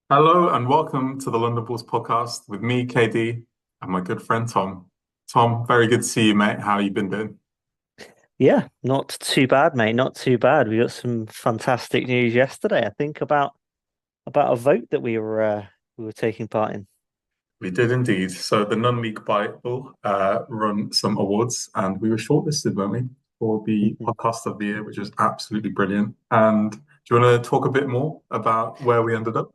Hello and welcome to the London Bulls Podcast with me, KD, and my good friend Tom. Tom, very good to see you, mate. How you been doing? Yeah, not too bad, mate. Not too bad. We got some fantastic news yesterday, I think, about a vote that we were taking part in. We did indeed. So the Non-League Bible run some awards, and we were shortlisted, weren't we, for the Mhm. Podcast of the Year, which was absolutely brilliant. And do you want to talk a bit more about where we ended up?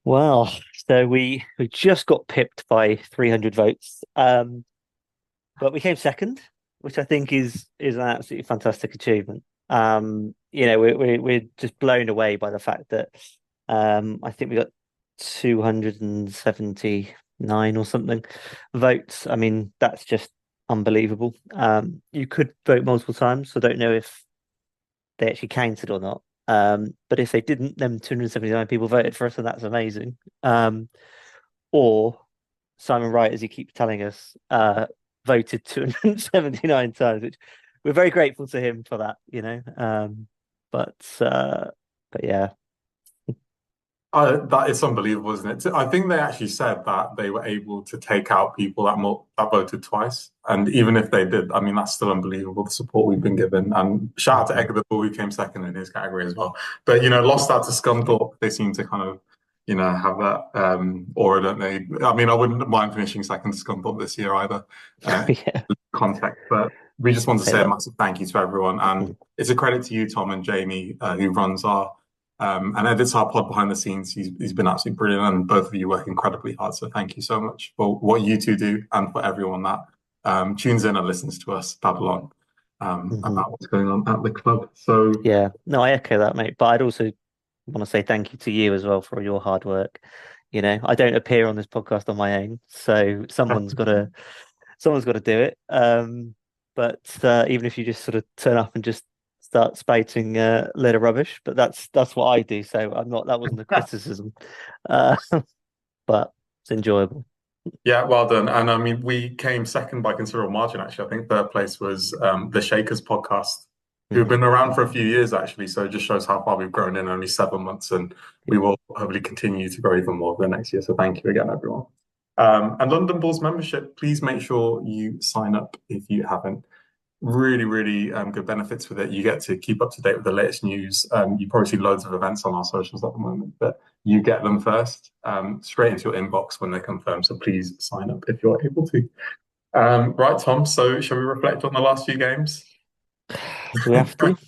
Well, so we just got pipped by 300 votes, but we came second, which I think is an absolutely fantastic achievement. We're just blown away by the fact that I think we got 279 or something votes. I mean, that's just unbelievable. You could vote multiple times, so I don't know if they actually counted or not. But if they didn't, then 279 people voted for us, and that's amazing. Or Simon Wright, as he keeps telling us, voted 279 times, which we're very grateful to him for that. But but yeah. That is unbelievable, isn't it? I think they actually said that they were able to take out people that voted twice, and even if they did, I mean that's still unbelievable the support we've been given. And shout out to Mhm. Edgar Bull, who came second in his category as well. But lost out to Scunthorpe. They seem to kind of have that aura, don't they? I mean, I wouldn't mind finishing second to Scunthorpe this year either. Uh, Yeah, Context, but we just want to say say a that. massive thank you to everyone, and Mhm. it's a credit to you, Tom and Jamie, who runs our and edits our pod behind the scenes. He's been absolutely brilliant, and both of you work incredibly hard. So thank you so much for what you two do, and for everyone that tunes in and listens to us babble on Mhm. about what's going on at the club. So Yeah, no, I echo that, mate. But I'd also want to say thank you to you as well for all your hard work. I don't appear on this podcast on my own, so someone's got to do it. But even if you just sort of turn up and just start spouting a load of rubbish, but that's what I do. So I'm not. That wasn't a criticism, uh, but it's enjoyable. yeah, well done. And I mean, we came second by considerable margin. Actually, I think third place was the Shakers podcast, who've Mhm. been around for a few years actually. So it just shows how far we've grown in only 7 months, and we Yeah. will hopefully continue to grow even more the next year. So thank you again, everyone. And London Bulls membership, please make sure you sign up if you haven't. Really, really good benefits with it. You get to keep up to date with the latest news. You probably see loads of events on our socials at the moment, but you get them first, straight into your inbox when they confirm. So please sign up if you're able to. Right, Tom. So shall we reflect on the last few games? Do we have to?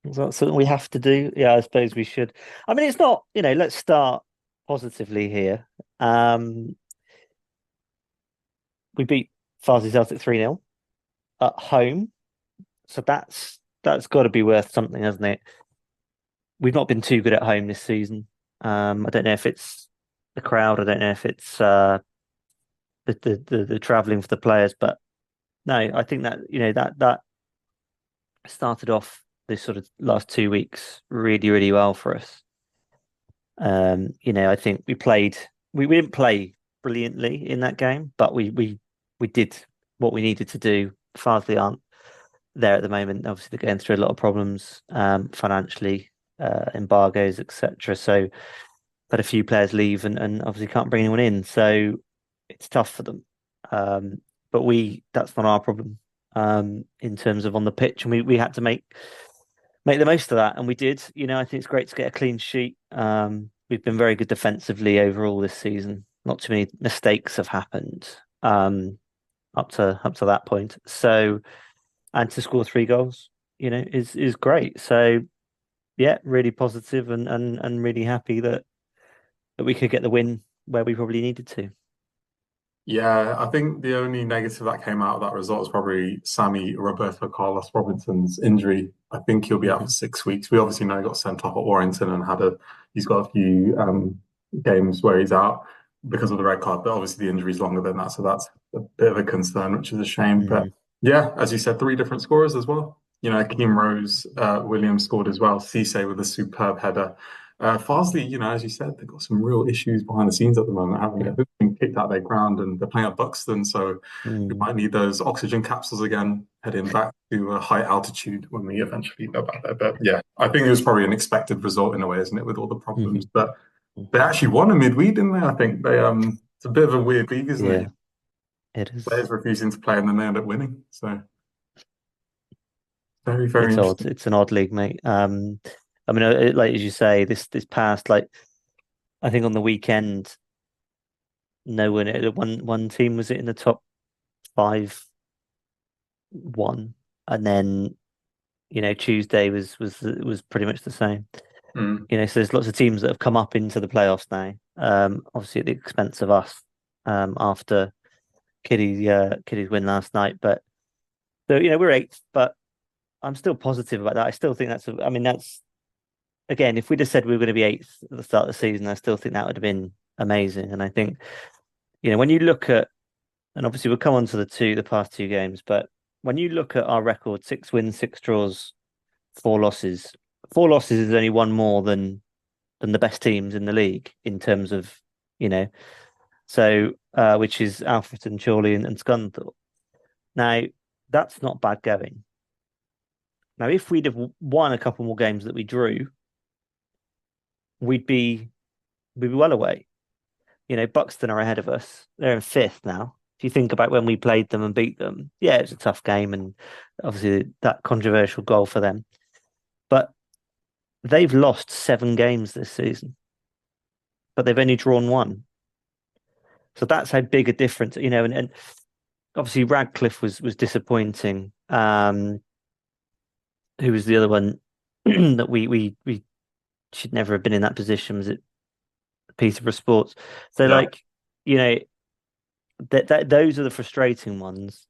Is that something we have to do? Yeah, I suppose we should. I mean, it's not. Let's start positively here. Um, we beat Farsley Celtic 3-0 at home. So that's got to be worth something, hasn't it? We've not been too good at home this season. I don't know if it's the crowd. I don't know if it's the travelling for the players, but no, I think that that started off this sort of last 2 weeks really, really well for us. I think we didn't play brilliantly in that game, but we did what we needed to do. Farsley aren't there at the moment. Obviously, they're going through a lot of problems financially, embargoes, etc. So, had a few players leave and obviously can't bring anyone in. So it's tough for them. Um, but that's not our problem in terms of on the pitch, and we had to make the most of that, and we did. I think it's great to get a clean sheet. We've been very good defensively overall this season. Not too many mistakes have happened up to that point. So, and to score 3 goals, is great. So yeah, really positive and really happy that we could get the win where we probably needed to. Yeah, I think the only negative that came out of that result is probably Sammy Roberto Carlos Robinson's injury. I think he'll be out for Mhm. 6 weeks. We obviously know he got sent off at Warrington and he's got a few games where he's out because of the red card, but obviously the injury is longer than that, so that's a bit of a concern, which is a shame. But Mhm. yeah, as you said, three different scorers as well. Keem Rose Williams scored as well. Cisse with a superb header. Farsley, as you said, they've got some real issues behind the scenes at the moment, haven't they? They've been kicked out of their ground and they're playing at Buxton, so we Mhm. might need those oxygen capsules again, heading back to a high altitude when we eventually go back there. But yeah, I think it was probably an expected result in a way, isn't it, with all the problems. Mhm. But They actually won a midweek, didn't they? I think they it's a bit of a weird league, isn't Yeah, it? it is. Players refusing to play and then they end up winning. So very, very It's odd. interesting. It's an odd league, mate. I mean, like as you say, this past, like I think on the weekend, no one, one team was it in the top five, one, and then Tuesday was pretty much the same. Mm. So there's lots of teams that have come up into the playoffs now. Obviously at the expense of us, after Kitty's win last night. But so we're eighth, but I'm still positive about that. I still think I mean, that's again, if we'd have said we were going to be eighth at the start of the season, I still think that would have been amazing. And I think, when you look at, and obviously we'll come on to the past two games, but when you look at our record, 6 wins, 6 draws, 4 losses. 4 losses is only one more than the best teams in the league in terms of, you know, so which is Alfreton, Chorley, and Scunthorpe. Now, that's not bad going. Now, if we'd have won a couple more games that we drew, we'd be well away. Buxton are ahead of us. They're in fifth now. If you think about when we played them and beat them, yeah, it was a tough game and obviously that controversial goal for them. But they've lost 7 games this season, but they've only drawn one. So that's how big a difference, and obviously Radcliffe was disappointing. Who was the other one that we should never have been in that position? Was it Peterborough Sports? So Yeah. like, you know, that those are the frustrating ones.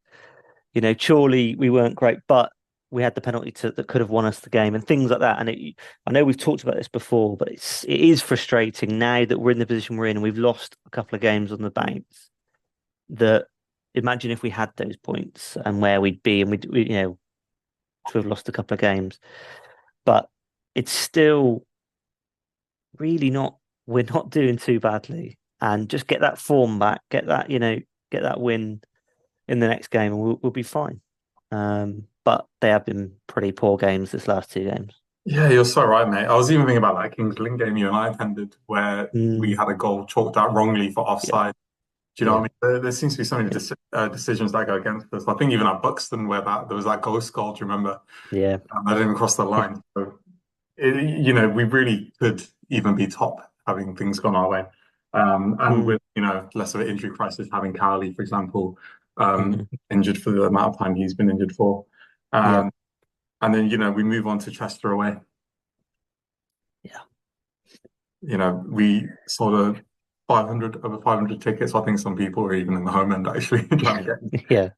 Chorley, we weren't great, but we had the penalty that could have won us the game and things like that. And I know we've talked about this before, but it is frustrating now that we're in the position we're in and we've lost a couple of games on the bounce. That imagine if we had those points and where we'd be, and we to have lost a couple of games, but it's still really not. We're not doing too badly, and just get that form back, get that win in the next game, and we'll be fine. But they have been pretty poor games this last 2 games. Yeah, you're so right, mate. I was even thinking about that Kings Lynn game you and I attended where we Mm, had a goal chalked out wrongly for yeah, offside. Do you know what yeah, I mean? There seems to be so many yeah, decisions that go against us. I think even at Buxton where there was that ghost goal, do you remember? yeah. That didn't cross the line. So, we really could even be top having things gone our way. And Mm, with, less of an injury crisis, having Cowley, for example, mhm, injured for the amount of time he's been injured for. yeah, Um, and then, we move on to Chester away. yeah, We sold over 500 tickets. I think some people were even in the home end actually trying to get yeah.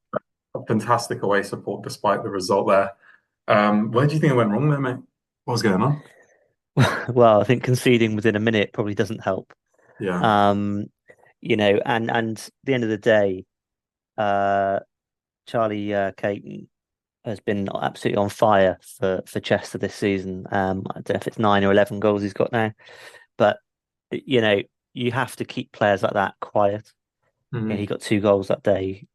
a fantastic away support despite the result there. Where do you think it went wrong there, mate? What was going on? Well, I think conceding within a minute probably doesn't help. Yeah. Um, and at the end of the day, uh, Charlie Caton has been absolutely on fire for Chester this season. I don't know if it's 9 or 11 goals he's got now, but you know, you have to keep players like that quiet. He Mhm. got 2 goals that day.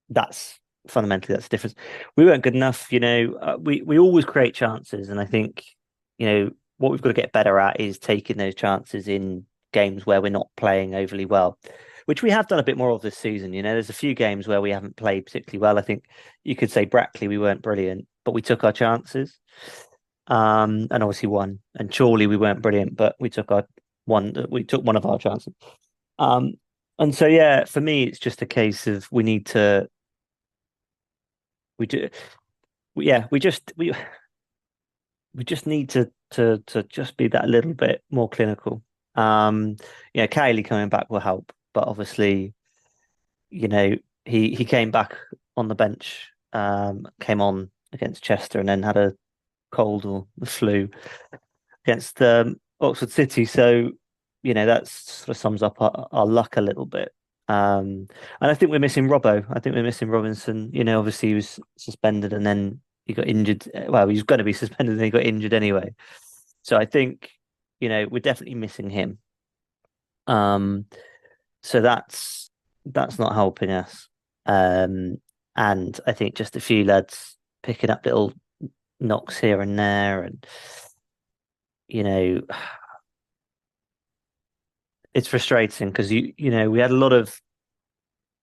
That's fundamentally that's the difference. We weren't good enough. We always create chances, and I think what we've got to get better at is taking those chances in games where we're not playing overly well, which we have done a bit more of this season. There's a few games where we haven't played particularly well. I think you could say Brackley, we weren't brilliant, but we took our chances, and obviously won. And Chorley, we weren't brilliant, but we took one of our chances. Um, and so yeah, for me, it's just a case of we do yeah, we just need to just be that little bit more clinical. Kaylee coming back will help, but obviously, you know, he came back on the bench, came on against Chester, and then had a cold or the flu against Oxford City. So, that sort of sums up our luck a little bit. And I think we're missing Robbo. I think we're missing Robinson. Obviously he was suspended and then he got injured. Well, he was going to be suspended and he got injured anyway. So I think, we're definitely missing him. Um, so that's not helping us. Um, and I think just a few lads picking up little knocks here and there, and you know, it's frustrating because we had a lot of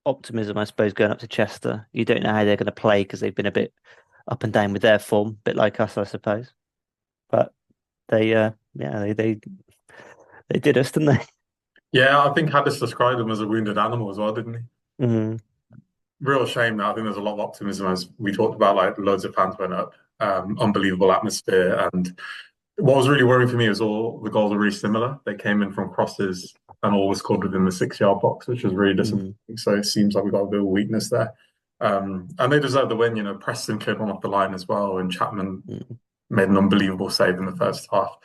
optimism, I suppose, going up to Chester. You don't know how they're going to play because they've been a bit up and down with their form, a bit like us, I suppose. But they did us, didn't they? Yeah, I think Haddis described them as a wounded animal as well, didn't he? Mm, Real shame now. I think there's a lot of optimism as we talked about, like loads of fans went up, unbelievable atmosphere. And what was really worrying for me was all the goals were really similar. They came in from crosses and all was scored within the 6 yard box, which was really disappointing. mm, So it seems like we got a bit of weakness there. And they deserve the win. Preston cleared one off the line as well, and Chapman mm, made an unbelievable save in the first half.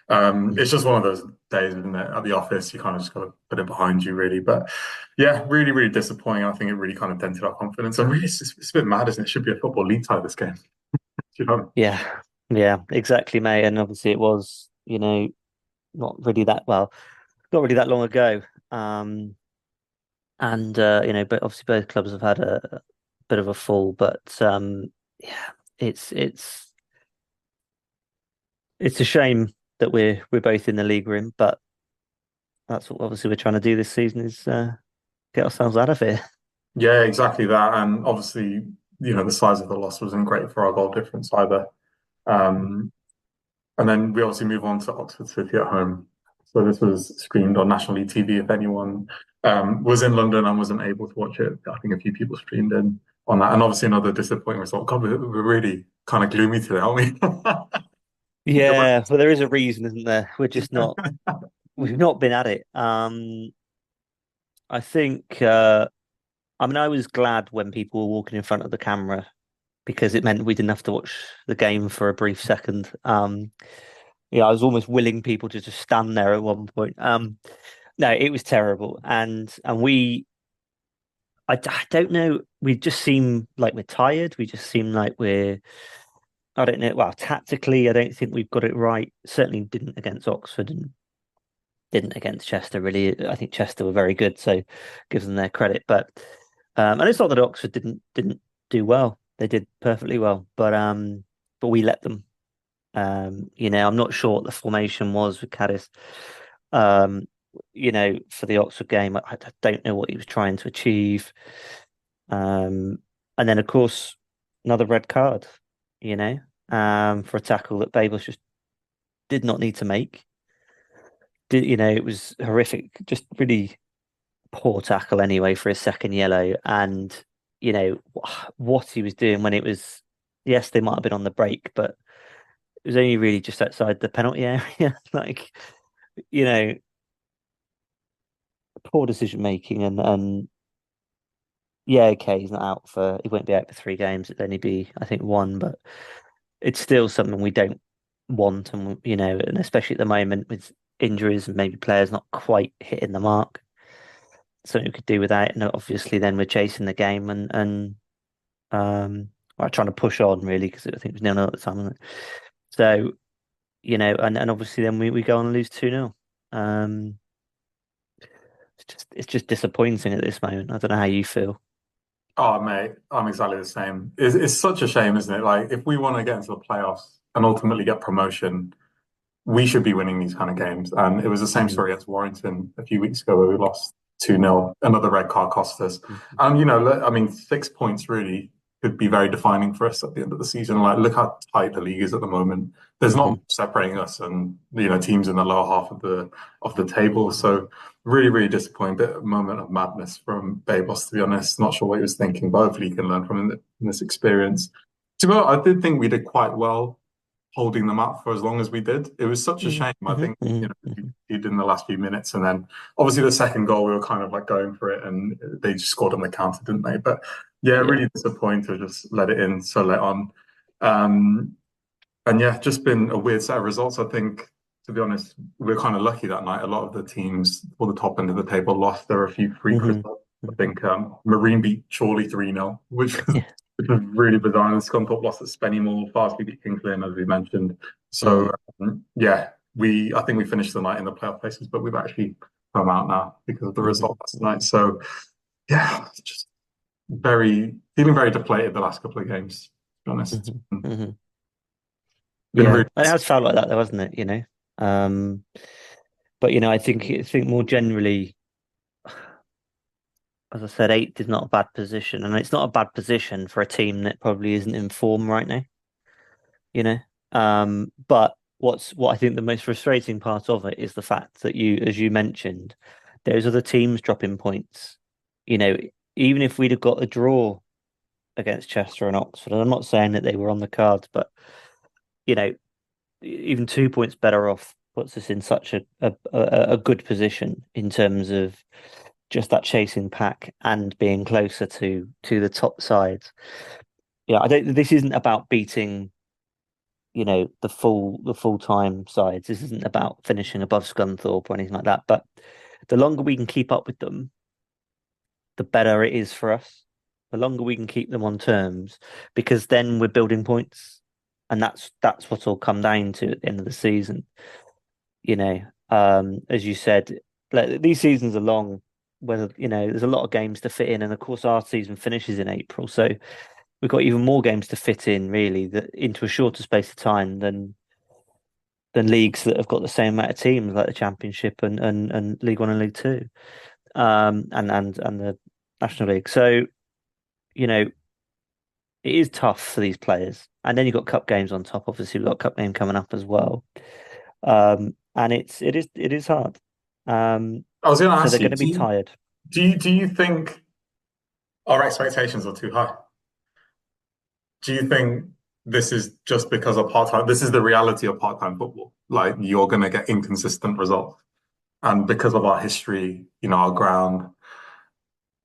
It's mm. just one of those days, isn't it? At the office, you kind of just got to put it behind you, really. But yeah, really, really disappointing. I think it really kind of dented our confidence. And really, it's a bit mad, isn't it? It should be a football league tie this game. Do you know? Yeah, yeah, exactly, mate. And obviously, it was, not really not really that long ago. Um, and but obviously both clubs have had a bit of a fall. But yeah, it's it's it's a shame that we're both in the league we're in, but that's what obviously we're trying to do this season is get ourselves out of here. Yeah, exactly that. And obviously, the size of the loss wasn't great for our goal difference either. Um, and then we obviously move on to Oxford City at home. So this was streamed on National League TV. If anyone was in London and wasn't able to watch it, I think a few people streamed in on that. And obviously another disappointing result. God, we're really kind of gloomy today, aren't we? Yeah, well, there is a reason, isn't there? We've not been at it. I think, I mean, I was glad when people were walking in front of the camera because it meant we didn't have to watch the game for a brief second. I was almost willing people to just stand there at one point. No, it was terrible, and I don't know. We just seem like we're tired. We just seem like I don't know. Well, tactically, I don't think we've got it right. Certainly didn't against Oxford and didn't against Chester, really. I think Chester were very good, so give them their credit. But and it's not that Oxford didn't do well. They did perfectly well, but we let them. I'm not sure what the formation was with Cadiz. Um, for the Oxford game, I don't know what he was trying to achieve. And then of course another red card, for a tackle that Babels just did not need to make. It was horrific, just really poor tackle anyway for his second yellow. And what he was doing when it was, yes, they might have been on the break, but it was only really just outside the penalty area. Like, you know, poor decision making and yeah, okay, he won't be out for 3 games. It'd only be, I think, one, but it's still something we don't want, and and especially at the moment with injuries and maybe players not quite hitting the mark, something we could do without. And obviously, then we're chasing the game and trying to push on really because I think it was 0-0 at the time, wasn't it? So and obviously then we go on and lose 2-0. Um, it's just disappointing at this moment. I don't know how you feel. Oh, mate, I'm exactly the same. It's such a shame, isn't it? Like, if we want to get into the playoffs and ultimately get promotion, we should be winning these kind of games. And it was the same Mhm, story against Warrington a few weeks ago where we lost 2-0. Another red card cost us. mhm, And, I mean, 6 points really could be very defining for us at the end of the season. Like, look how tight the league is at the moment. There's not mhm. much separating us and, teams in the lower half of the table. So really, really disappointing. Bit of moment of madness from Babos, to be honest. Not sure what he was thinking, but hopefully he can learn from this experience. To be honest, I did think we did quite well holding them up for as long as we did. It was such a Mhm, shame. I mhm, think, mhm, we mhm. did in the last few minutes. And then obviously the second goal, we were kind of like going for it and they just scored on the counter, didn't they? But yeah, Yeah. really disappointed to just let it in so late on. Um, and yeah, just been a weird set of results. I think, to be honest, we're kind of lucky that night. A lot of the teams for the top end of the table lost. There were a few freak Mhm, results. I mhm. think Marine beat Chorley 3-0, Yeah. which was really bizarre. And Scunthorpe lost at Spennymoor, Farsley beat Kings Lynn, as we mentioned. So Mm, yeah, I think we finished the night in the playoff places, but we've actually come out now because of the mhm, result last night. So yeah, just feeling very deflated the last couple of games, to be honest. mhm, mhm. Been Yeah, really and it has felt like that though, hasn't it? Um, But I think more generally, as I said, eighth is not a bad position, and it's not a bad position for a team that probably isn't in form right now. You know, but what I think the most frustrating part of it is the fact that as you mentioned, those other teams dropping points. You know, even if we'd have got a draw against Chester and Oxford, and I'm not saying that they were on the cards, but you know, even 2 points better off puts us in such a good position in terms of just that chasing pack and being closer to the top sides. Yeah, I don't. This isn't about beating, the full time sides. This isn't about finishing above Scunthorpe or anything like that. But the longer we can keep up with them, the better it is for us. The longer we can keep them on terms, because then we're building points, and that's what it'll come down to at the end of the season. As you said, like, these seasons are long. Whether there's a lot of games to fit in, and of course our season finishes in April, so we've got even more games to fit in, really, that into a shorter space of time than leagues that have got the same amount of teams, like the Championship and League One and League Two, and the National League. So it is tough for these players, and then you've got cup games on top. Obviously, we've got a cup game coming up as well, and it is hard. I was going to So ask they're you, going to be tired. do you think our expectations are too high? Do you think this is just because of part-time? This is the reality of part-time football. Like, you're going to get inconsistent results. And because of our history, our ground,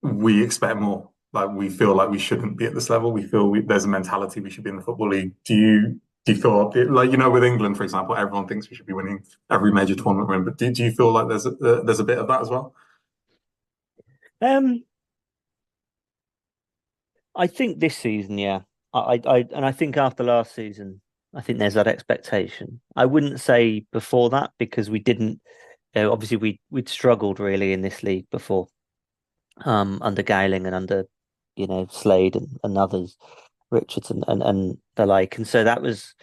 we expect more. Like, we feel like we shouldn't be at this level. We feel there's a mentality we should be in the Football League. Do you feel like, with England, for example, everyone thinks we should be winning every major tournament we're in, but do you feel like there's a bit of that as well? Um, I think this season, yeah. I think after last season, I think there's that expectation. I wouldn't say before that, because we didn't. Obviously, we'd struggled really in this league before, under Gowling and under, Slade and others, Richards and the like. And so that was.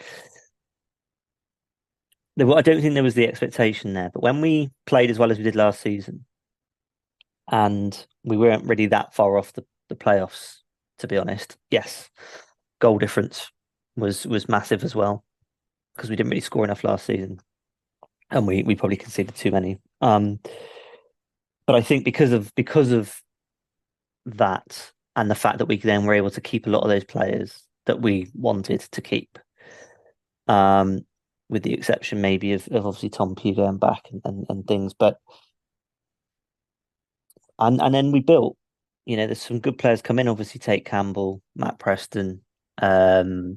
I don't think there was the expectation there. But when we played as well as we did last season, and we weren't really that far off the playoffs, to be honest. Yes, goal difference was massive as well, because we didn't really score enough last season, and we probably conceded too many. But I think because of that, and the fact that we then were able to keep a lot of those players that we wanted to keep, with the exception maybe of obviously Tom Pugh going back and things, but and then we built. There's some good players come in. Obviously, Tate Campbell, Matt Preston. Obviously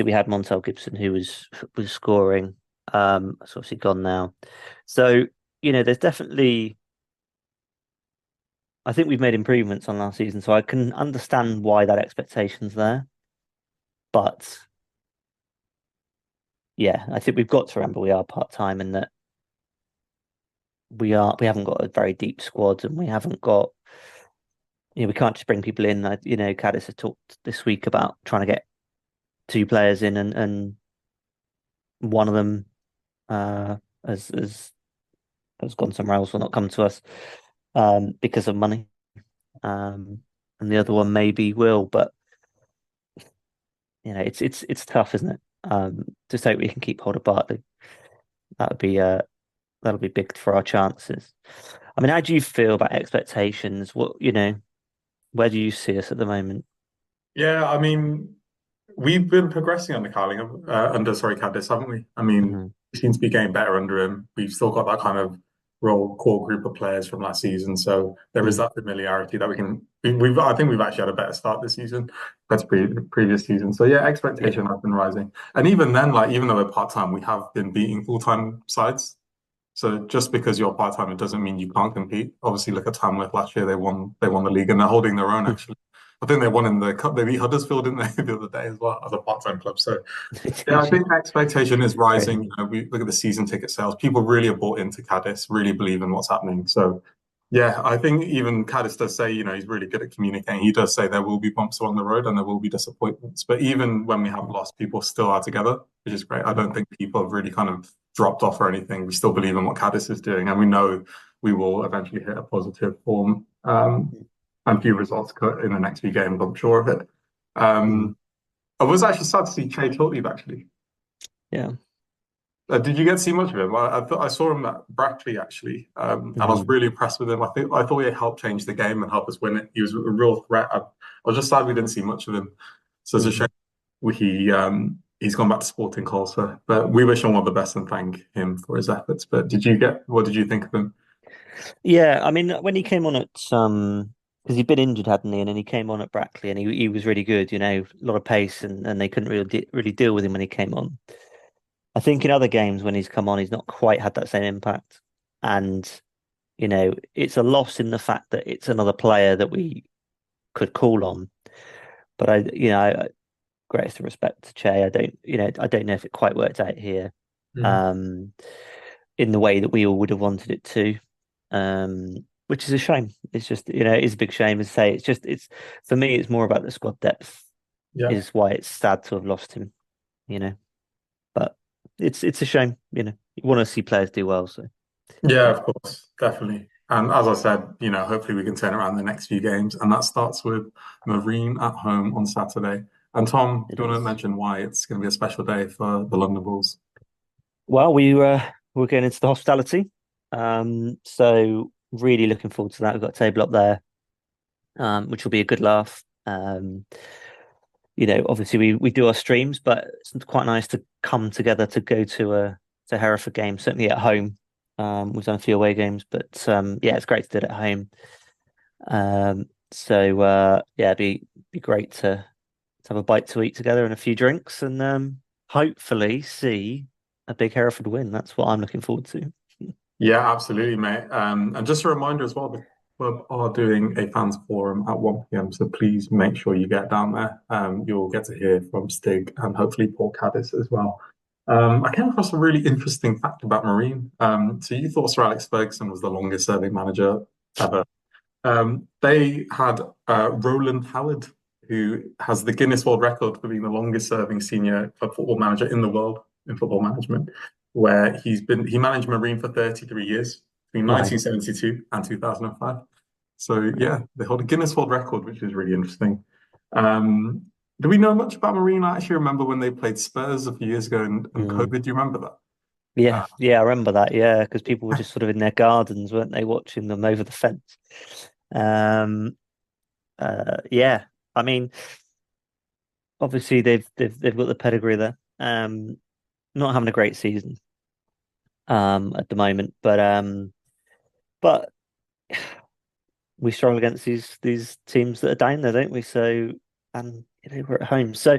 we had Montel Gibson, who was scoring. It's obviously gone now. So, there's definitely. I think we've made improvements on last season, so I can understand why that expectation's there. But yeah, I think we've got to remember we are part-time, and that we haven't got a very deep squad, and we haven't got. We can't just bring people in. Caddis has talked this week about trying to get two players in, and one of them has gone somewhere else, will not come to us, because of money, and the other one maybe will, but it's tough, isn't it? Just hope we can keep hold of Bartley. That would be that'll be big for our chances. I mean, how do you feel about expectations? Where do you see us at the moment? Yeah, I mean, we've been progressing under Caddis, haven't we? I mean, Hmm. we seem to be getting better under him. We've still got that kind of role core group of players from last season, so there is Mm. that familiarity that we can. I think we've actually had a better start this season compared to previous season. So yeah, Yeah. expectation has been rising, and even then, like, even though we're part time, we have been beating full time sides. So just because you're part time, it doesn't mean you can't compete. Obviously, look at Tamworth last year; they won the league, and they're holding their own actually. I think they won in the cup. They beat Huddersfield, didn't they, the other day as well, as a part-time club. So yeah, I think expectation is rising. Crazy. We look at the season ticket sales. People really are bought into Cadiz, really believe in what's happening. So yeah, I think even Cadiz does say, he's really good at communicating. He does say there will be bumps along the road and there will be disappointments. But even when we have lost, people still are together, which is great. I don't think people have really kind of dropped off or anything. We still believe in what Cadiz is doing, and we know we will eventually hit a positive form and few results in the next few games. I'm sure of it. Mm. I was actually sad to see Che leave, actually. Yeah. Did you get to see much of him? I saw him at Brackley actually, and I was really impressed with him. I thought he helped change the game and help us win it. He was a real threat. I was just sad we didn't see much of him. So it's a shame he's gone back to Sporting Colsa. But we wish him all the best and thank him for his efforts. But what did you think of him? Yeah, I mean, when he came on at because he'd been injured, hadn't he? And then he came on at Brackley, and he was really good. You know, a lot of pace, and they couldn't really deal with him when he came on. I think in other games when he's come on, he's not quite had that same impact, and you know, it's a loss in the fact that it's another player that we could call on. But greatest respect to Che. I don't know if it quite worked out here, um, in the way that we all would have wanted it to. Which is a shame. It's just, it's a big shame to say. It's for me, it's more about the squad depth is why it's sad to have lost him, but it's a shame, you want to see players do well. So Yeah, of course, definitely. And as I said, hopefully we can turn around the next few games, and that starts with Marine at home on Saturday. And Tom, do you want to mention why it's going to be a special day for the London Bulls? Well, we're going into the hospitality, so really looking forward to that. We've got a table up there, which will be a good laugh. Obviously we do our streams, but it's quite nice to come together to go to a Hereford game, certainly at home. We've done a few away games, but it's great to do it at home. It'd be great to have a bite to eat together and a few drinks, and hopefully see a big Hereford win. That's what I'm looking forward to. Yeah, absolutely, mate. And just a reminder as well, the club are doing a fans forum at 1 p.m. So please make sure you get down there. You'll get to hear from Stig and hopefully Paul Caddis as well. I came across a really interesting fact about Marine. So you thought Sir Alex Ferguson was the longest serving manager ever. They had Roland Howard, who has the Guinness World Record for being the longest serving senior club football manager in the world in football management, where he managed Marine for 33 years between 1972 and 2005. So yeah, they hold a Guinness World Record, which is really interesting. Do we know much about Marine? I actually remember when they played Spurs a few years ago and COVID. Do you remember that? Yeah, I remember that. Yeah, because people were just sort of in their gardens, weren't they, watching them over the fence? Yeah. I mean, obviously they've got the pedigree there. Not having a great season at the moment, but we struggle against these teams that are down there, don't we? So, and we're at home. So,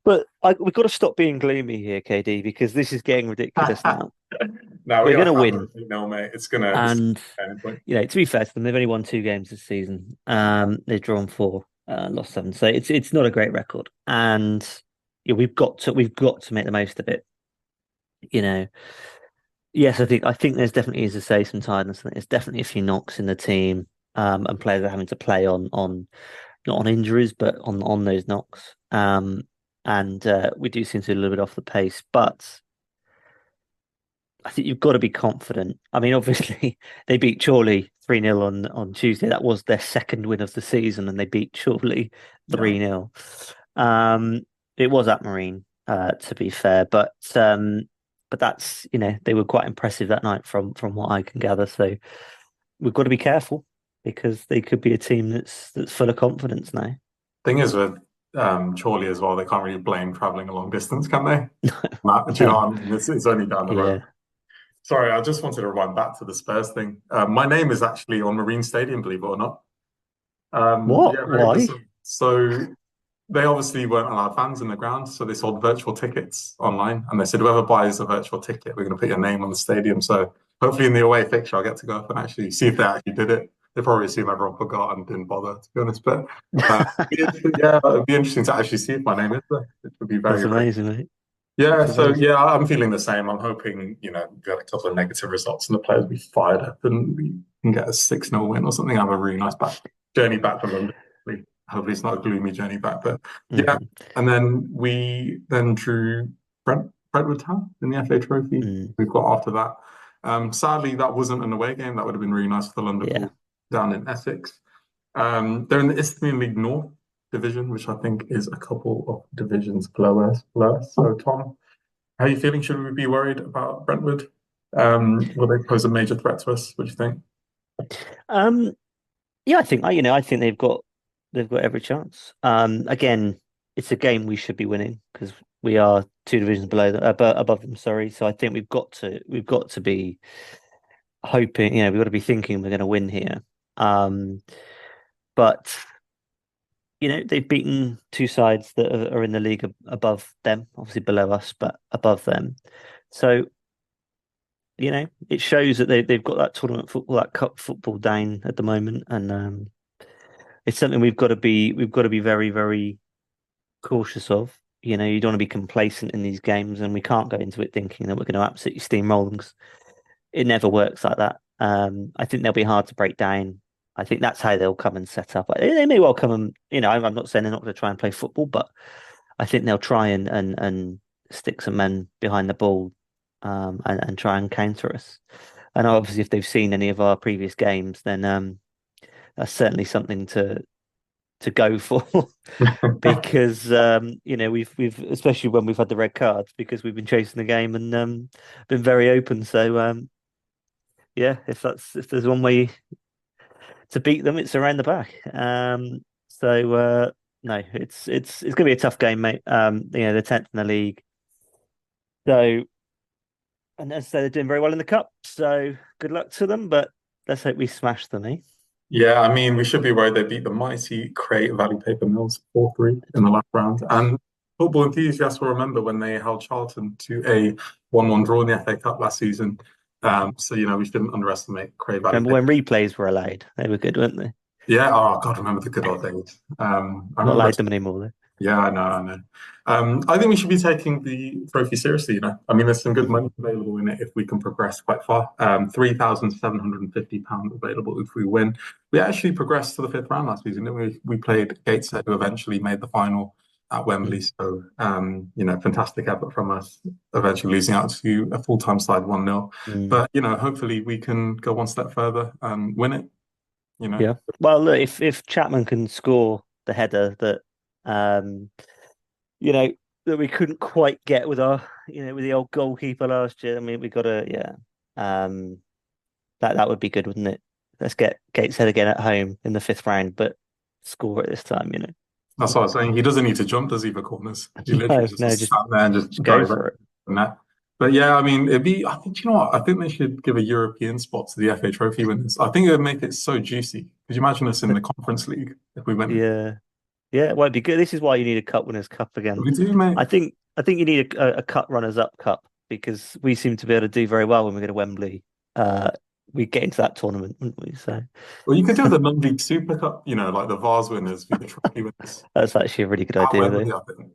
but we've got to stop being gloomy here, KD, because this is getting ridiculous now. No, we're going to win. No, mate, it's going to. And to be fair to them, they've only won 2 games this season. They've drawn 4, lost 7. So it's not a great record, and we've got to make the most of it. Yes, I think there's definitely, as I say, some tiredness. There's definitely a few knocks in the team, and players are having to play on not on injuries, but on those knocks. And we do seem to be a little bit off the pace, but I think you've got to be confident. I mean, obviously, they beat Chorley 3-0 on Tuesday. That was their second win of the season, and they beat Chorley 3-0. It was at Marine, to be fair, but that's, they were quite impressive that night from what I can gather. So we've got to be careful, because they could be a team that's full of confidence now. Thing is with Chorley as well, they can't really blame travelling a long distance, can they? Do you know what I mean? It's only down the road. Sorry, I just wanted to rewind back to the Spurs thing. My name is actually on Marine Stadium, believe it or not. What? Yeah, Why? So they obviously weren't allowed fans in the ground, so they sold virtual tickets online, and they said whoever buys a virtual ticket, we're going to put your name on the stadium. So hopefully in the away fixture, I'll get to go up and actually see if they actually did it. They probably assume everyone forgot and didn't bother, to be honest. But it'd be interesting to actually see if my name is there. It would be very That's amazing, mate. Yeah, so I'm feeling the same. I'm hoping, we get a couple of negative results and the players will be fired up and we can get a 6-0 win or something. Have a really nice journey back from London. Hopefully it's not a gloomy journey back, but yeah. And then we drew Brentwood Town in the FA Trophy. Mm, We've got after that. Sadly, that wasn't an away game. That would have been really nice for the London yeah. Bulls down in Essex. They're in the Isthmian League North division, which I think is a couple of divisions below us. So, Tom, how are you feeling? Should we be worried about Brentwood? Will they pose a major threat to us? What do you think? Um, yeah, I think they've got every chance. Again, it's a game we should be winning because we are two divisions below them, above them. Sorry, so I think we've got to be hoping. We've got to be thinking we're going to win here. Um, but they've beaten two sides that are in the league above them, obviously below us, but above them. So it shows that they've got that tournament football, that cup football down at the moment, and it's something we've got to be very, very cautious of. You don't want to be complacent in these games, and we can't go into it thinking that we're going to absolutely steamroll them 'cause it never works like that. I think they'll be hard to break down. I think that's how they'll come and set up. They may well come and, I'm not saying they're not going to try and play football, but I think they'll try and stick some men behind the ball, and try and counter us. And obviously, if they've seen any of our previous games, then that's certainly something to go for because we've especially when we've had the red cards because we've been chasing the game and been very open. So yeah, if there's one way to beat them, it's around the back. So no, it's going to be a tough game, mate. They're 10th in the league, so and as I say, they're doing very well in the cup. So good luck to them, but let's hope we smash them, eh? Yeah, I mean, we should be worried they beat the mighty Cray Valley Paper Mills 4-3 in the last round. And football enthusiasts will remember when they held Charlton to a 1-1 draw in the FA Cup last season. So, we shouldn't underestimate Cray Valley Remember Paper. when replays were allowed? They were good, weren't they? Yeah, oh God, remember the good old days. I Not remember. allowed them anymore, though. Yeah, I know. I think we should be taking the trophy seriously. I mean, there's some good money available in it if we can progress quite far. £3,750 available if we win. We actually progressed to the fifth round last season, didn't we? We played Gateshead, who eventually made the final at Wembley. Mm. So, fantastic effort from us, eventually losing out to a full-time side 1-0. Mm. But, hopefully we can go one step further and win it. Yeah. Well, look, if Chapman can score the header that um you know that we couldn't quite get with our with the old goalkeeper last year, I mean we got to that would be good, wouldn't it? Let's get Gateshead again at home in the fifth round, but score it this time. That's what I was saying. He doesn't need to jump, does he, for corners? He literally No, just no, sat just there and just go drove it for it. from that. But yeah, I mean, I think, you know what? I think they should give a European spot to the FA Trophy winners. I think it would make it so juicy. Could you imagine us in the Conference League if we win? Yeah. Yeah, it won't be good. This is why you need a Cup Winners' Cup again. We do, mate. I think you need a Cup Runners Up Cup because we seem to be able to do very well when we go to Wembley. We get into that tournament, wouldn't we? So Well, you could do the Non-League Super Cup, like the Vase winners, be the trophy winners that's actually a really good at idea, though. Wembley, I think.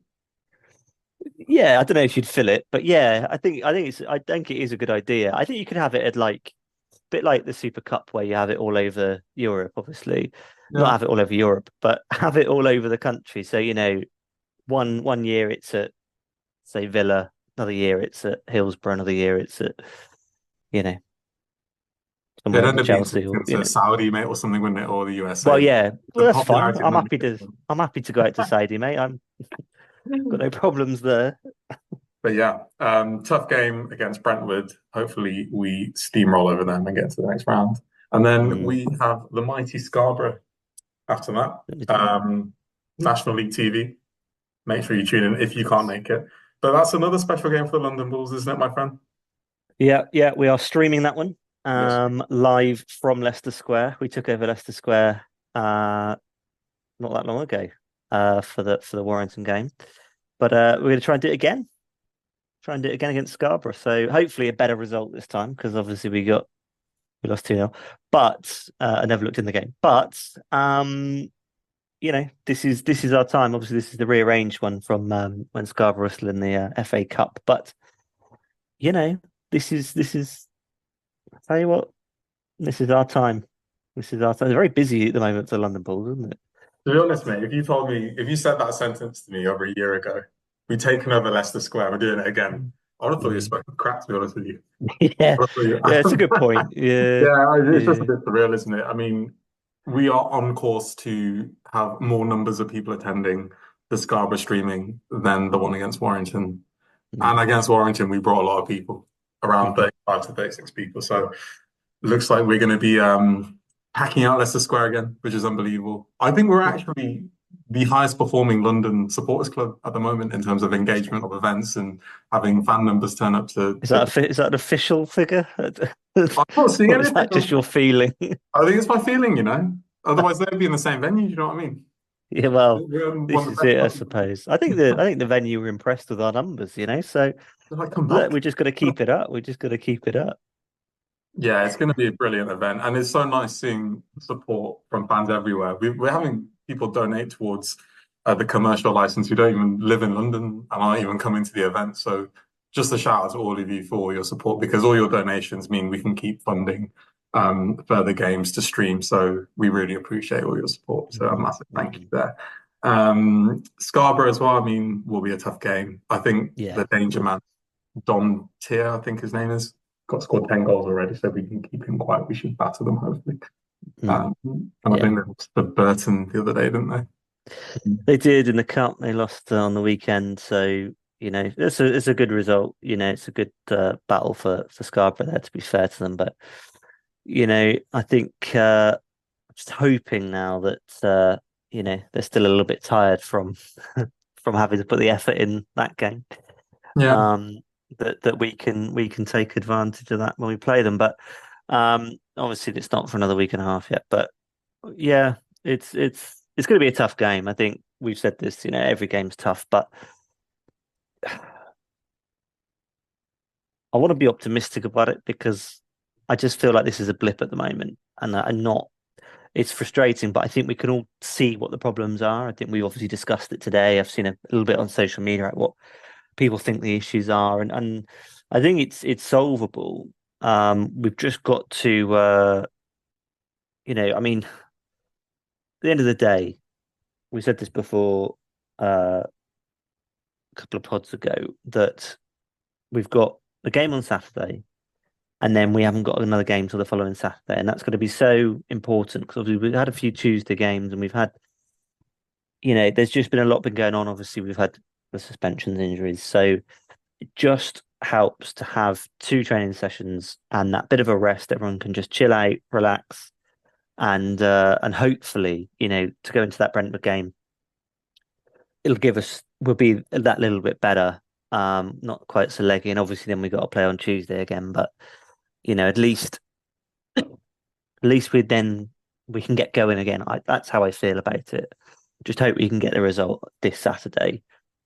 Yeah, I don't know if you'd fill it, but yeah, I think it is a good idea. I think you could have it at like a bit like the Super Cup where you have it all over Europe, obviously. Not Yeah. have it all over Europe, but have it all over the country. So, one year it's at say Villa, another year it's at Hillsborough, another year it's at, you know, It'd somewhere end under up being Chelsea or, into Saudi, mate, or something, wouldn't it? Or the Well, USA. yeah, The well, that's fine. popularity of I'm Non-League happy to football. I'm happy to go out to Saudi, mate. I'm got no problems there. But yeah, tough game against Brentwood. Hopefully, we steamroll over them and get to the next round. And then Mm, we have the mighty Scarborough after that. National League TV. Make sure you tune in if you can't make it. But that's another special game for the London Bulls, isn't it, my friend? Yeah, we are streaming that one Yes. live from Leicester Square. We took over Leicester Square not that long ago for the Warrington game, but we're going to try and do it again. Try and do it again against Scarborough. So hopefully a better result this time because obviously we lost 2-0. But I never looked in the game. But this is our time. Obviously, this is the rearranged one from when Scarborough was still in the FA Cup. But this is. I tell you what, this is our time. This is our time. It's very busy at the moment for the London Bulls, isn't it? To be honest, mate, if you said that sentence to me over a year ago, we've taken over Leicester Square, we're doing it again. I would have thought you were Mm. smoking crack, to be honest with you. Yeah, I would have thought yeah, it's a good you- point. Yeah, Yeah, it's just a yeah. bit surreal, isn't it? I mean, we are on course to have more numbers of people attending the Scarborough streaming than the one against Warrington. And Mm. against Warrington, we brought a lot of people, around Mhm. 35 to 36 people. So it looks like we're going to be packing out Leicester Square again, which is unbelievable. I think we're actually the highest performing London supporters club at the moment in terms of engagement of events and having fan numbers turn up to. Is that an official figure? I'm not seeing Or is anything. that just your feeling? I think it's my feeling, you know. Otherwise, they'd be in the same venue. You know what I mean? Yeah, well, We're on one this of is the best it, I clubs. suppose. I think the venue were impressed with our numbers, you know. So They're like, come look, back. we're just going to keep it up. We're just going to keep it up. Yeah, it's going to be a brilliant event, and it's so nice seeing support from fans everywhere. We're having people donate towards the commercial license who don't even live in London and aren't even coming to the event. So, just a shout out to all of you for all your support because all your donations mean we can keep funding further games to stream. So, we really appreciate all your support. So, a Mhm, massive thank you mhm. there. Scarborough as well. I mean, will be a tough game. I think Yeah. the danger man Don Tier, I think his name is, got scored 10 goals already, so we can keep him quiet. We should batter them, hopefully. Mm, And I yeah. think they lost to Burton the other day, didn't they? They did in the cup. They lost on the weekend, so you know it's a good result. You know, it's a good battle for Scarborough there. To be fair to them, but you know, I think I'm just hoping now that you know they're still a little bit tired from from having to put the effort in that game. Yeah. Um, that we can take advantage of that when we play them. But obviously, it's not for another week and a half yet. But yeah, it's going to be a tough game. I think we've said this. You know, every game's tough, but I want to be optimistic about it because I just feel like this is a blip at the moment, and I'm not. It's frustrating, but I think we can all see what the problems are. I think we obviously discussed it today. I've seen a little bit on social media at what people think the issues are, and I think it's solvable. We've just got to, you know, I mean, at the end of the day, we said this before a couple of pods ago that we've got a game on Saturday, and then we haven't got another game till the following Saturday, and that's going to be so important because obviously we've had a few Tuesday games, and we've had, you know, there's just been a lot been going on. Obviously, we've had the suspensions, injuries, so it just helps to have two training sessions and that bit of a rest. Everyone can just chill out, relax, and hopefully, you know, to go into that Brentwood game, it'll give us we'll be that little bit better. Not quite so leggy, and obviously then we got to play on Tuesday again. But you know, at least we can get going again. That's how I feel about it. Just hope we can get the result this Saturday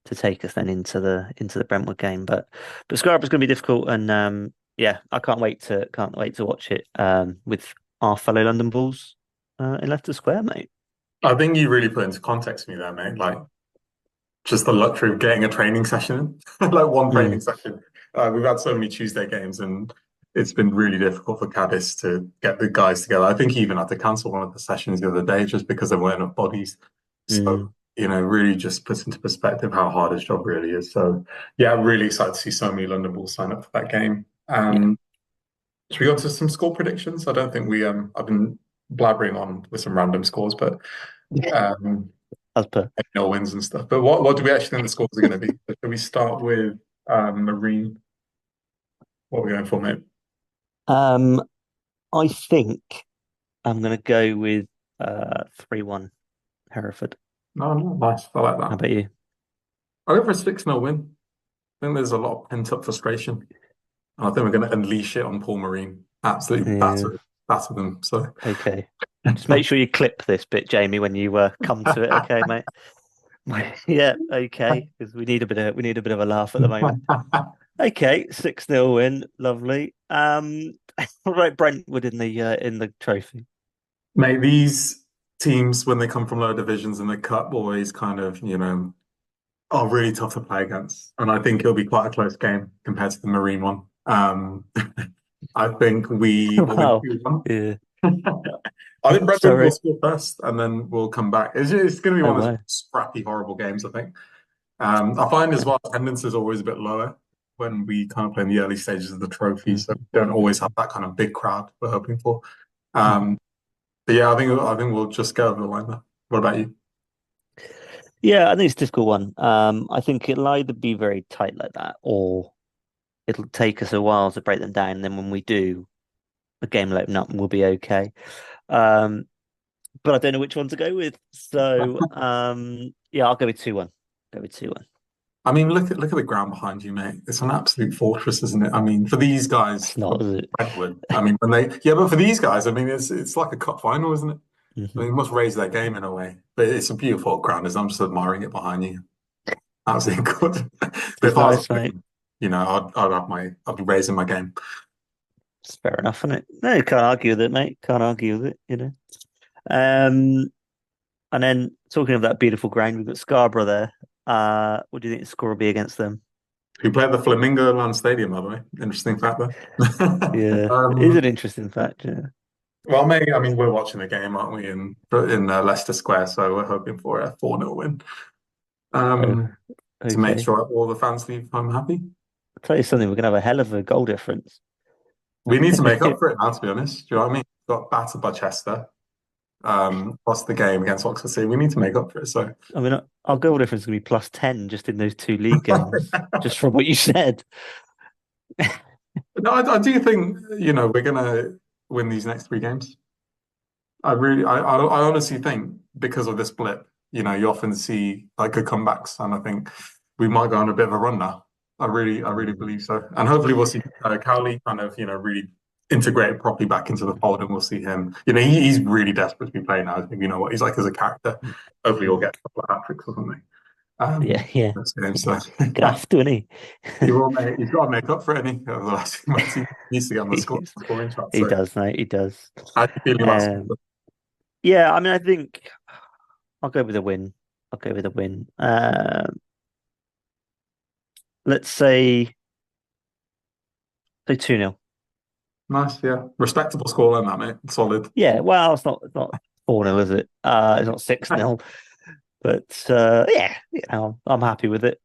to take us then into the Brentwood game. But Scarborough's going to be difficult, and yeah, I can't wait to watch it with our fellow London Bulls in Leicester Square, mate. I think you really put into context me there, mate. Like, just the luxury of getting a training session in, like one Mm, training session. We've had so many Tuesday games, and it's been really difficult for Cadiz to get the guys together. I think he even had to cancel one of the sessions the other day just because there weren't enough bodies. So, mm, you know, really just puts into perspective how hard his job really is. So, yeah, I'm really excited to see so many London Bulls sign up for that game. yeah. Should we go to some score predictions? I don't think we I've been blabbering on with some random scores, but um As per. no wins and stuff. But what do we actually think the scores are going to be? Should we start with Marine? What are we going for, mate? Um, I think I'm going to go with 3-1 Hereford. No, no, nice. I like How that. about you? I go for a 6-0 win. I think there's a lot of pent-up frustration. And I think we're going to unleash it on Paul Marine. Absolutely Yeah. batter them. So Okay. Just make sure you clip this bit, Jamie, when you come to it. Okay, mate. Yeah. Okay. Because we need a bit of a laugh at the moment. Okay. 6-0 win. Lovely. What about Brentwood in the trophy? mate, these teams, when they come from lower divisions in the cup, always kind of, you know, are really tough to play against. And I think it'll be quite a close game compared to the Marine one. I think we will win Wow. 2-1. Yeah. I think Brentwood will Sorry. score first and then we'll come back. It's going to be Oh one of those wow. scrappy, horrible games, I think. I find as well attendance is always a bit lower. when we kind of play in the early stages of the trophy, so we don't always have that kind of big crowd we're hoping for. But yeah, I think we'll just go over the line there. What about you? Yeah, I think it's a difficult one. I think it'll either be very tight like that, or it'll take us a while to break them down. And then when we do, the game will open up and we'll be okay. But I don't know which one to go with. So yeah, I'll go with 2-1. Go with 2-1. I mean, look at the ground behind you, mate. It's an absolute fortress, isn't it? I mean, for these guys, It's not, is it? Brentwood. I mean, but for these guys, I mean, it's like a cup final, isn't it? I mean, it must raise their game in a way. But it's a beautiful ground. I'm just admiring it behind you. Absolutely good. But It's if I was, nice, mate. I'd be raising my game. It's fair enough, isn't it? No, you can't argue with it, mate. Can't argue with it. Um, and then talking of that beautiful ground, we've got Scarborough there. What do you think the score will be against them? We play at the Flamingo Land Stadium, by the way. Interesting fact there. Yeah, it is an interesting fact. Yeah. Well, maybe, I mean, we're watching the game, aren't we, in Leicester Square, so we're hoping for a 4-0 win Oh, to make okay. sure all the fans leave home happy. I'll tell you something, we're gonna have a hell of a goal difference. We need to make up for it now, to be honest. Do you know what I mean? Got battered by Chester, lost the game against Oxford City. We need to make up for it. So, I mean, our goal difference is gonna be +10 just in those 2 league games, just from what you said. no, I do think, we're going to win these next 3 games. I honestly think because of this blip, you often see like good comebacks, and I think we might go on a bit of a run now. I really believe so, and hopefully we'll see Cowley kind of, really integrate properly back into the fold, and we'll see him. He's really desperate to be playing now. I think you know what he's like as a character. Hopefully, he'll get a couple of hat tricks or something. Yeah. Next game, so Gonna have to, isn't he will make. He's got to make up for it. Over the last few months, he needs to get on the he? scoring chart. He So, does, mate. He does. how do you feel about Um, yeah, I mean, I think I'll go with a win. I'll go with a win. Let's say 2-0. Nice, yeah. Respectable scoreline, that, mate. Solid. Yeah, well, it's not 4-0, is it? It's not 6-0. But yeah, I'm happy with it.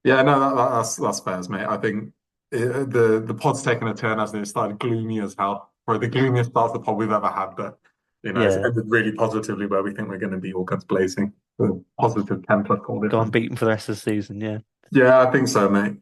Yeah, no, that's fair, mate. I think the pod's taken a turn, hasn't it? It started gloomy as hell. Probably the gloomiest start of the pod we've ever had, but it's Yeah, ended really positively where we think we're going to be all guns blazing. The positive 10 plus goal go difference. unbeaten for the rest of the season. Yeah. Yeah, I think so, mate.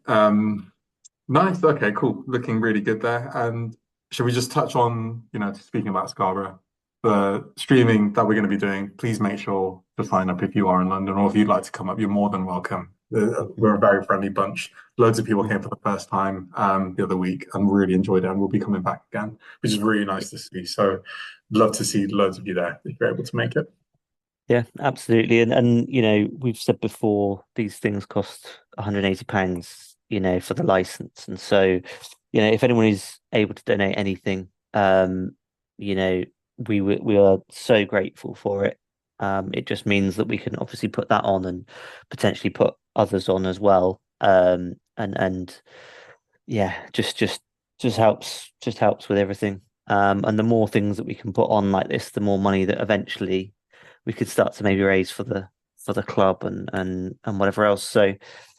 Nice. Okay, cool. Looking really good there. And should we just touch on, speaking about Scarborough, the streaming that we're going to be doing? Please make sure to sign up if you are in London, or if you'd like to come up, you're more than welcome. We're a very friendly bunch. Loads of people came for the first time the other week and really enjoyed it, and we'll be coming back again, which is really nice to see. So, love to see loads of you there if you're able to make it. Yeah, absolutely. And we've said before these things cost £180, for the license. And so, if anyone is able to donate anything, we are so grateful for it. It just means that we can obviously put that on and potentially put others on as well. And yeah, just helps with everything. And the more things that we can put on like this, the more money that eventually we could start to maybe raise for the club and whatever else. So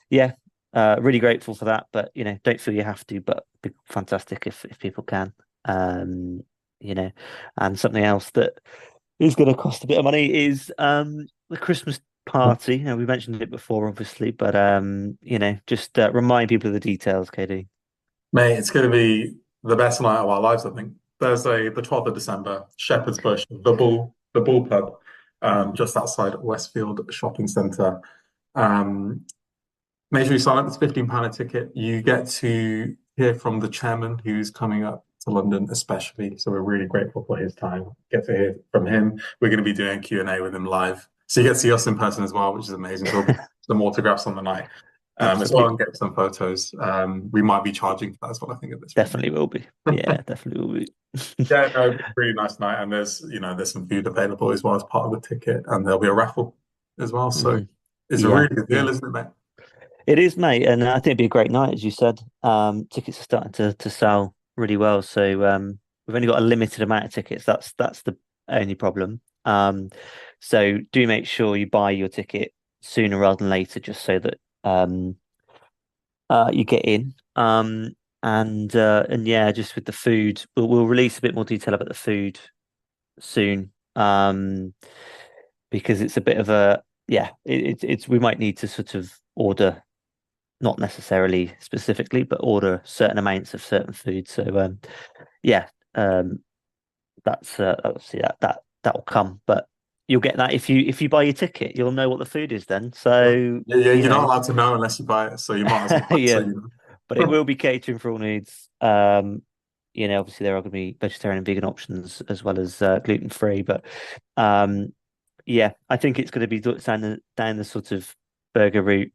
yeah, really grateful for that. But don't feel you have to, but be fantastic if people can. And something else that is going to cost a bit of money is the Christmas party. We mentioned it before, obviously, but just remind people of the details, KD. Mate, it's going to be the best night of our lives, I think. Thursday, the 12th of December, Shepherd's Bush, the Bull pub, just outside Westfield Shopping Centre. Make sure you sign up. It's £15 a ticket. You get to hear from the chairman who's coming up to London, especially. So we're really grateful for his time. Get to hear from him. We're going to be doing Q&A with him live. So you get to see us in person as well, which is amazing. So we'll some autographs on the night. As well, and get some photos. We might be charging for that as well, I think, at this point. Definitely will be. Yeah, definitely will be. Yeah, no, really nice night. And there's some food available as well as part of the ticket. And there'll be a raffle as well. So it's a really good deal, isn't it, mate? It is, mate. And I think it'd be a great night, as you said. Tickets are starting to sell really well. So we've only got a limited amount of tickets. That's the only problem. So do make sure you buy your ticket sooner rather than later, just so that you get in. And yeah, just with the food, we'll release a bit more detail about the food soon. Because it's a bit of a yeah, it's we might need to sort of order, not necessarily specifically, but order certain amounts of certain food. So yeah, um, that's obviously that will come, but you'll get that if you buy your ticket, you'll know what the food is then. So Yeah, you you're not know, allowed to know unless you buy it, so you might as well buy it so yeah, you but it know. will be catering for all needs. Obviously there are going to be vegetarian and vegan options as well as gluten free, but um, yeah, I think it's going to be down the sort of burger route.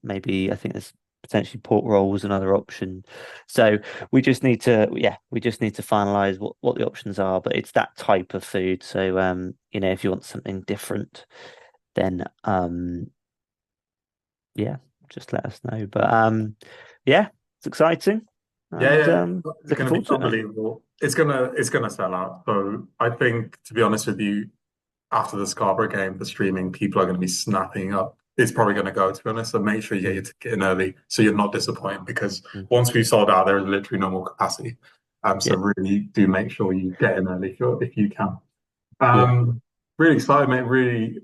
Maybe I think there's potentially pork rolls another option. So we just need to finalize what the options are. But it's that type of food. So if you want something different, then yeah, just let us know. But yeah, it's exciting, Yeah, and yeah, it's looking going to be forward to it, mate. unbelievable. It's gonna sell out. So I think, to be honest with you, after the Scarborough game, the streaming, people are going to be snapping up. It's probably going to go, to be honest. So make sure you get your ticket in early so you're not disappointed because Mhm. once we've sold out, there is literally no more capacity. So Yeah, really do make sure you get in early if you can. yeah, Really excited, mate. Really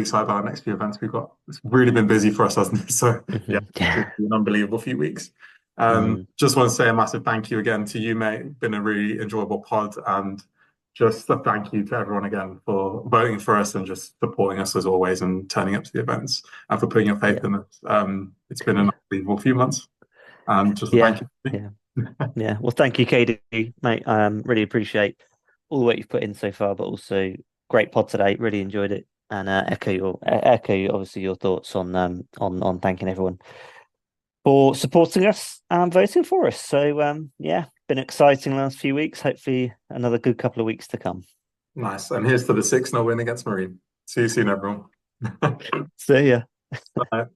excited about our next few events we've got. It's really been busy for us, hasn't it? So yeah, it's yeah. been an unbelievable few weeks. Mm, Just want to say a massive thank you again to you, mate. Been a really enjoyable pod, and just a thank you to everyone again for voting for us and just supporting us as always and turning up to the events and for putting your faith yeah, in us. It's been an yeah, unbelievable few months, and just a thank yeah, you. yeah. Yeah, well, thank you, KD, mate. Really appreciate all the work you've put in so far, but also great pod today. Really enjoyed it, and echo obviously your thoughts on thanking everyone for supporting us and voting for us. So yeah, been exciting last few weeks. Hopefully, another good couple of weeks to come. Nice. And here's to the 6-0 win against Marine. See you soon, everyone. See ya. Bye.